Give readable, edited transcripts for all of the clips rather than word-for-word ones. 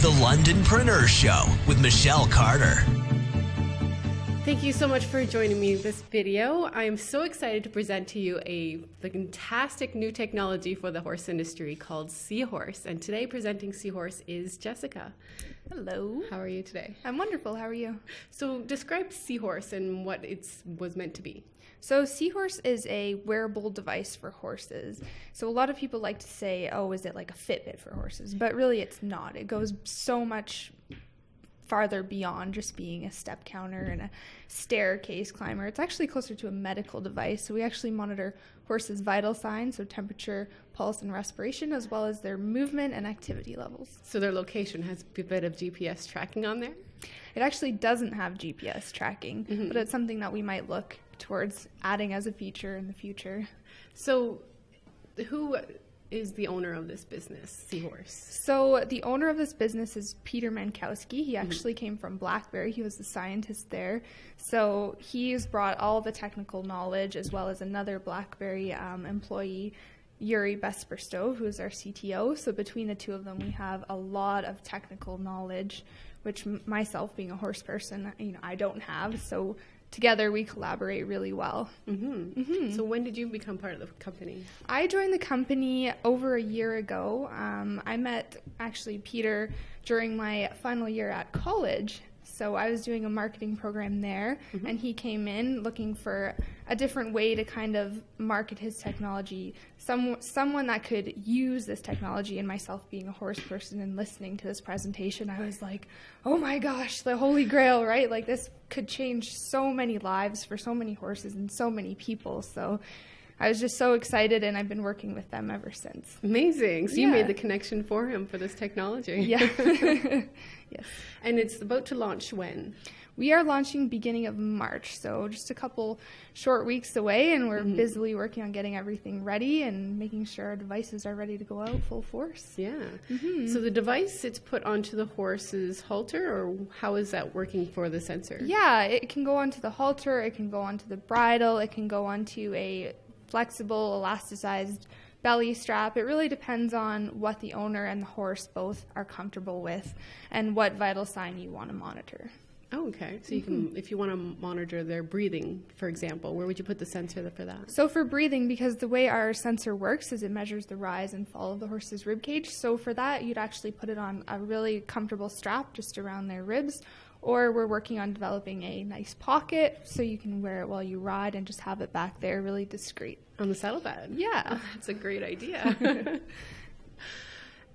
The Londonpreneur Show with Michelle Carter. Thank you so much for joining me in this video. I am so excited to present to you a fantastic new technology for the horse industry called See Horse. And today presenting See Horse is Jessica. Hello. How are you today? I'm wonderful. How are you? So describe See Horse and what it was meant to be. So See Horse is a wearable device for horses. So a lot of people like to say, oh, is it like a Fitbit for horses? But really it's not. It goes so much farther beyond just being a step counter and a staircase climber. It's actually closer to a medical device. So we actually monitor horses' vital signs, so temperature, pulse, and respiration, as well as their movement and activity levels. So their location has a bit of GPS tracking on there? It actually doesn't have GPS tracking, but it's something that we might look towards adding as a feature in the future. So who is the owner of this business, See Horse? So the owner of this business is Peter Mankowski. He actually came from BlackBerry. He was the scientist there. So he's brought all the technical knowledge, as well as another BlackBerry employee, Yuri Besperstov, who is our CTO. So between the two of them, we have a lot of technical knowledge, which myself, being a horse person, I don't have. So together we collaborate really well. So when did you become part of the company? I joined the company over a year ago. I met actually Peter during my final year at college. So I was doing a marketing program there, and he came in looking for a different way to kind of market his technology, someone that could use this technology. And myself being a horse person and listening to this presentation, I was like, oh my gosh, the holy grail, right? Like this could change so many lives for so many horses and so many people. So I was just so excited, and I've been working with them ever since. Amazing. So you made the connection for him for this technology. Yeah. Yes. And it's about to launch when? We are launching beginning of March, so just a couple short weeks away, and we're busily working on getting everything ready and making sure our devices are ready to go out full force. Yeah. So the device, it's put onto the horse's halter, or how is that working for the sensor? Yeah, it can go onto the halter, it can go onto the bridle, it can go onto a flexible, elasticized belly strap. It really depends on what the owner and the horse both are comfortable with and what vital sign you want to monitor. Oh, okay. So you can, if you want to monitor their breathing, for example, where would you put the sensor for that? So for breathing, because the way our sensor works is it measures the rise and fall of the horse's rib cage. So for that, you'd actually put it on a really comfortable strap just around their ribs. Or we're working on developing a nice pocket so you can wear it while you ride and just have it back there really discreet. On the saddlebag? Yeah. Oh, that's a great idea.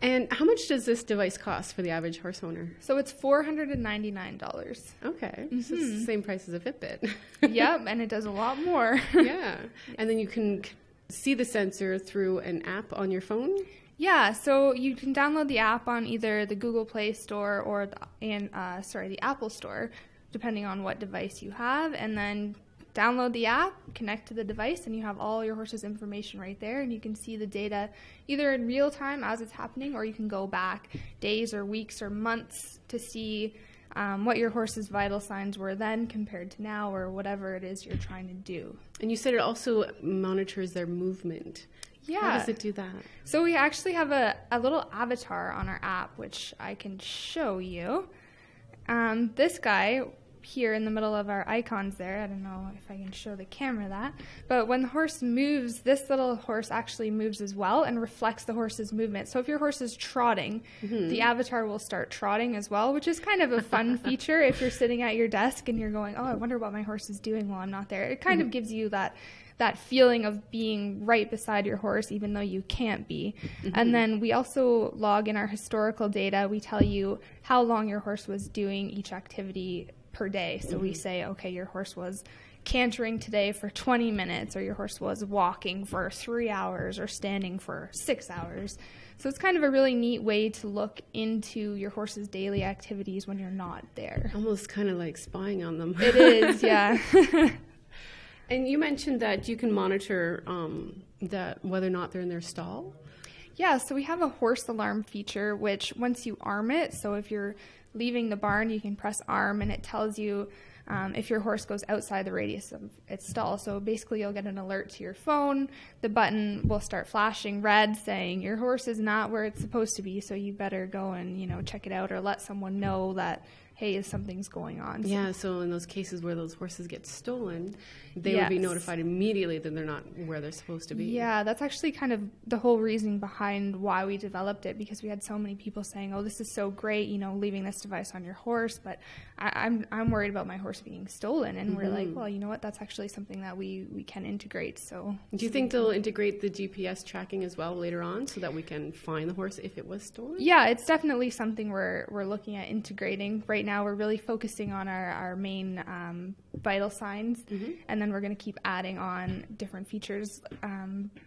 And how much does this device cost for the average horse owner? So it's $499. Okay. So it's the same price as a Fitbit. Yep, and it does a lot more. Yeah. And then you can see the sensor through an app on your phone? Yeah, so you can download the app on either the Google Play Store or the Apple Store, depending on what device you have, and then download the app, connect to the device, and you have all your horse's information right there, and you can see the data either in real time as it's happening, or you can go back days or weeks or months to see what your horse's vital signs were then compared to now, or whatever it is you're trying to do. And you said it also monitors their movement. Yeah. How does it do that? So we actually have a little avatar on our app, which I can show you. This guy here in the middle of our icons there, I don't know if I can show the camera that, but when the horse moves, this little horse actually moves as well and reflects the horse's movement. So if your horse is trotting, the avatar will start trotting as well, which is kind of a fun feature if you're sitting at your desk and you're going, oh, I wonder what my horse is doing while I'm not there. It kind of gives you that feeling of being right beside your horse, even though you can't be. And then we also log in our historical data. We tell you how long your horse was doing each activity per day. So we say, okay, your horse was cantering today for 20 minutes, or your horse was walking for 3 hours, or standing for 6 hours. So it's kind of a really neat way to look into your horse's daily activities when you're not there. Almost kind of like spying on them. It is, yeah. And you mentioned that you can monitor that whether or not they're in their stall. Yeah, so we have a horse alarm feature, which once you arm it, so if you're leaving the barn, you can press arm, and it tells you if your horse goes outside the radius of its stall. So basically you'll get an alert to your phone. The button will start flashing red saying your horse is not where it's supposed to be, so you better go and, check it out or let someone know that, hey, something's going on. Yeah, so in those cases where those horses get stolen, they Yes. would be notified immediately that they're not where they're supposed to be. Yeah, that's actually kind of the whole reasoning behind why we developed it, because we had so many people saying, oh, this is so great, leaving this device on your horse, but I'm worried about my horse being stolen. And we're like, well, you know what, that's actually something that we can integrate. So do you think they'll integrate the GPS tracking as well later on so that we can find the horse if it was stolen? Yeah, it's definitely something we're looking at integrating. Right now we're really focusing on our main vital signs, and then we're going to keep adding on different features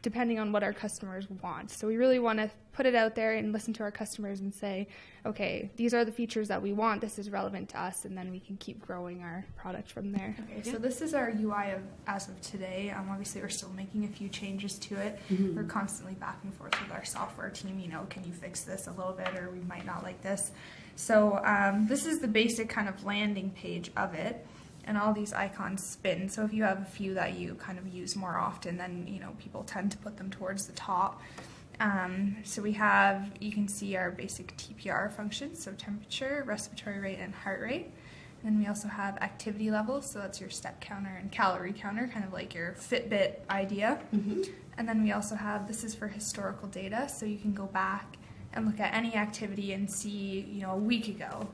depending on what our customers want. So we really want to put it out there and listen to our customers and say, okay, these are the features that we want, this is relevant to us, and then we can keep growing our product from there. Okay, so this is our UI as of today. Obviously, we're still making a few changes to it. We're constantly back and forth with our software team, can you fix this a little bit, or we might not like this. So this is the basic kind of landing page of it, and all these icons spin. So if you have a few that you kind of use more often, then people tend to put them towards the top. So we have, you can see our basic TPR functions, so temperature, respiratory rate, and heart rate. And then we also have activity levels, so that's your step counter and calorie counter, kind of like your Fitbit idea. And then we also have, this is for historical data, so you can go back and look at any activity and see, a week ago,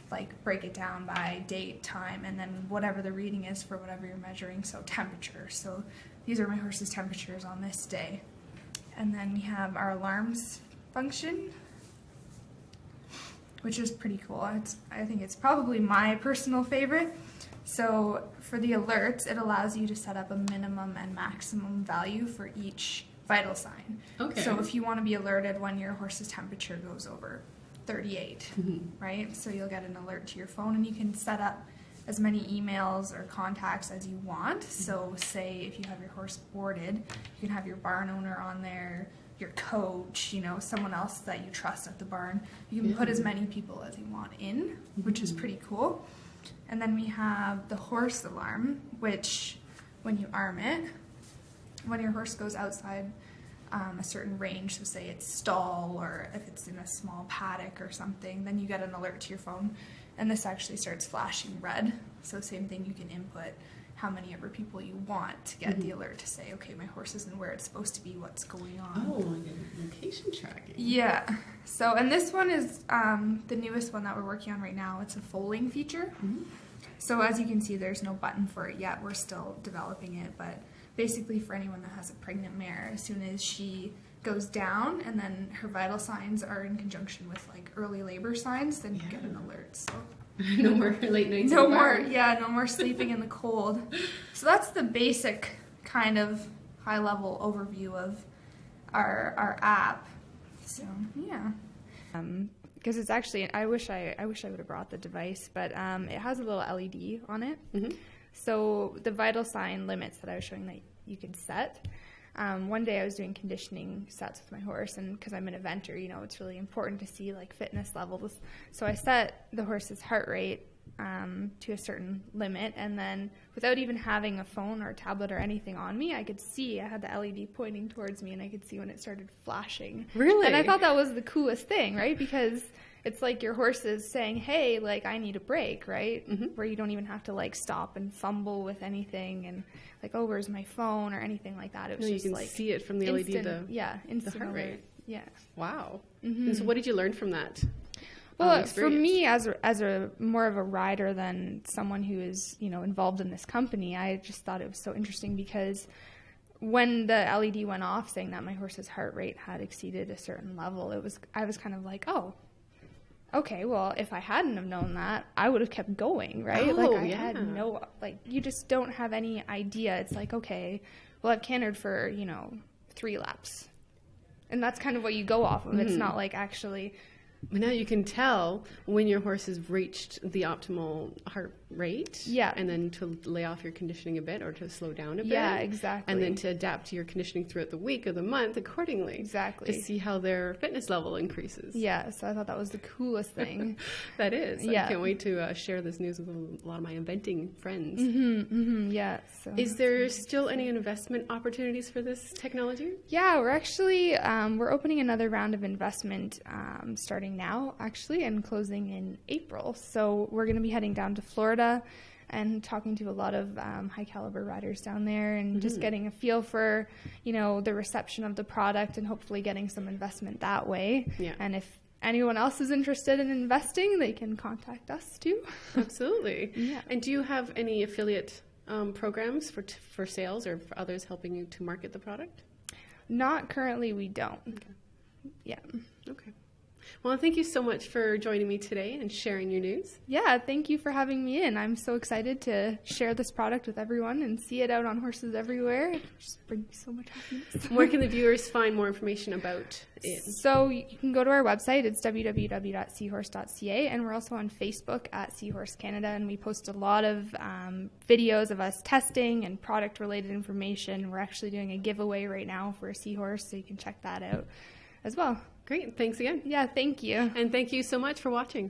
like break it down by date, time, and then whatever the reading is for whatever you're measuring, so temperature. So these are my horse's temperatures on this day. And then we have our alarms function, which is pretty cool. I think it's probably my personal favorite. So for the alerts, it allows you to set up a minimum and maximum value for each vital sign. Okay. So if you want to be alerted when your horse's temperature goes over 38, right? So you'll get an alert to your phone, and you can set up as many emails or contacts as you want. So say if you have your horse boarded, you can have your barn owner on there, your coach, someone else that you trust at the barn. You can put as many people as you want in, which is pretty cool. And then we have the horse alarm, which when you arm it, when your horse goes outside a certain range, so say it's stall or if it's in a small paddock or something, then you get an alert to your phone. And this actually starts flashing red. So same thing, you can input how many ever people you want to get the alert to say, okay, my horse isn't where it's supposed to be, what's going on. Oh, like location tracking. Yeah. So, and this one is the newest one that we're working on right now. It's a foaling feature. So as you can see, there's no button for it yet. We're still developing it, but basically for anyone that has a pregnant mare, as soon as she goes down and then her vital signs are in conjunction with like early labor signs, then you get an alert. So No more late nights. no more sleeping in the cold. So that's the basic kind of high level overview of our app. So yeah. Because it's actually, I wish I would have brought the device, but it has a little LED on it. So the vital sign limits that I was showing that you could set. One day I was doing conditioning sets with my horse, and because I'm an eventer, it's really important to see like fitness levels. So I set the horse's heart rate to a certain limit, and then without even having a phone or a tablet or anything on me, I could see, I had the LED pointing towards me, and I could see when it started flashing. Really? And I thought that was the coolest thing, right? Because it's like your horse is saying, hey, like, I need a break, right? Where you don't even have to, like, stop and fumble with anything and, like, oh, where's my phone or anything like that. It was No, just, you can like, see it from the LED, instant the heart rate. Yeah. Wow. And so what did you learn from that? Well, for me, as a more of a rider than someone who is, involved in this company, I just thought it was so interesting because when the LED went off saying that my horse's heart rate had exceeded a certain level, I was kind of like, oh, okay, well, if I hadn't have known that, I would have kept going, right? I had no, you just don't have any idea. It's like, okay, well, I've cantered for, 3 laps. And that's kind of what you go off of. It's not like actually... But now you can tell when your horse has reached the optimal heart rate. Yeah. And then to lay off your conditioning a bit or to slow down a bit. Yeah, exactly. And then to adapt to your conditioning throughout the week or the month accordingly. Exactly. To see how their fitness level increases. Yeah, so I thought that was the coolest thing. That is. Yeah. I can't wait to share this news with a lot of my inventing friends. Yeah. So. Is there still any investment opportunities for this technology? Yeah, we're actually we're opening another round of investment starting now, actually, and closing in April. So we're going to be heading down to Florida and talking to a lot of high caliber riders down there and just getting a feel for, the reception of the product and hopefully getting some investment that way. Yeah. And if anyone else is interested in investing, they can contact us too. Absolutely. Yeah. And do you have any affiliate programs for sales or for others helping you to market the product? Not currently, we don't. Okay. Yeah. Okay. Well, thank you so much for joining me today and sharing your news. Yeah, thank you for having me in. I'm so excited to share this product with everyone and see it out on horses everywhere. It just brings me so much happiness. Where can the viewers find more information about it? So you can go to our website. It's www.seahorse.ca, and we're also on Facebook at Seahorse Canada, and we post a lot of videos of us testing and product-related information. We're actually doing a giveaway right now for a seahorse, so you can check that out as well. Great. Thanks again. Yeah, thank you. And thank you so much for watching.